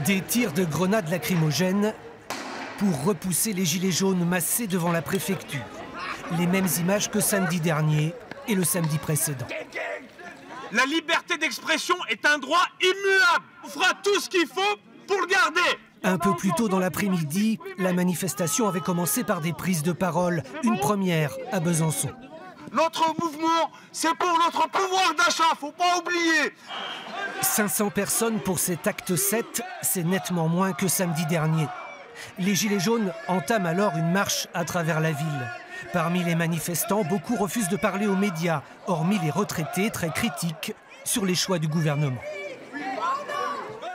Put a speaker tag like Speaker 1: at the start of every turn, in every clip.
Speaker 1: Des tirs de grenades lacrymogènes pour repousser les gilets jaunes massés devant la préfecture. Les mêmes images que samedi dernier et le samedi précédent.
Speaker 2: La liberté d'expression est un droit immuable. On fera tout ce qu'il faut pour le garder.
Speaker 1: Un peu plus tôt dans l'après-midi, la manifestation avait commencé par des prises de parole. Une première à Besançon.
Speaker 2: Notre mouvement, c'est pour notre pouvoir d'achat, faut pas oublier.
Speaker 1: 500 personnes pour cet acte 7, c'est nettement moins que samedi dernier. Les Gilets jaunes entament alors une marche à travers la ville. Parmi les manifestants, beaucoup refusent de parler aux médias, hormis les retraités très critiques sur les choix du gouvernement.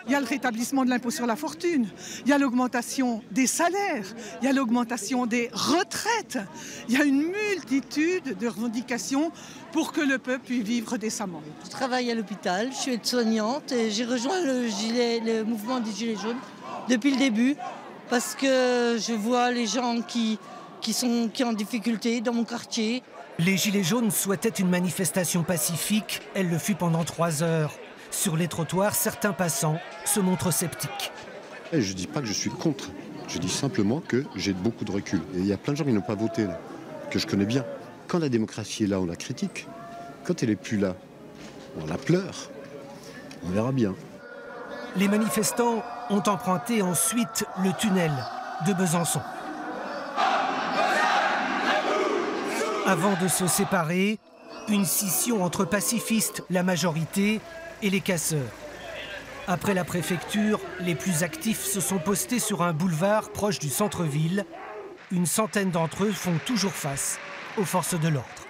Speaker 3: Il y a le rétablissement de l'impôt sur la fortune, il y a l'augmentation des salaires, il y a l'augmentation des retraites. Il y a une multitude de revendications pour que le peuple puisse vivre décemment.
Speaker 4: Je travaille à l'hôpital, je suis aide-soignante et j'ai rejoint le mouvement des Gilets jaunes depuis le début parce que je vois les gens qui sont en difficulté dans mon quartier.
Speaker 1: Les Gilets jaunes souhaitaient une manifestation pacifique, elle le fut pendant 3 heures. Sur les trottoirs, certains passants se montrent sceptiques.
Speaker 5: Je ne dis pas que je suis contre, je dis simplement que j'ai beaucoup de recul. Et il y a plein de gens qui n'ont pas voté, là, que je connais bien. Quand la démocratie est là, on la critique. Quand elle n'est plus là, on la pleure. On verra bien.
Speaker 1: Les manifestants ont emprunté ensuite le tunnel de Besançon. Avant de se séparer, une scission entre pacifistes, la majorité, et les casseurs. Après la préfecture, les plus actifs se sont postés sur un boulevard proche du centre-ville. Une centaine d'entre eux font toujours face aux forces de l'ordre.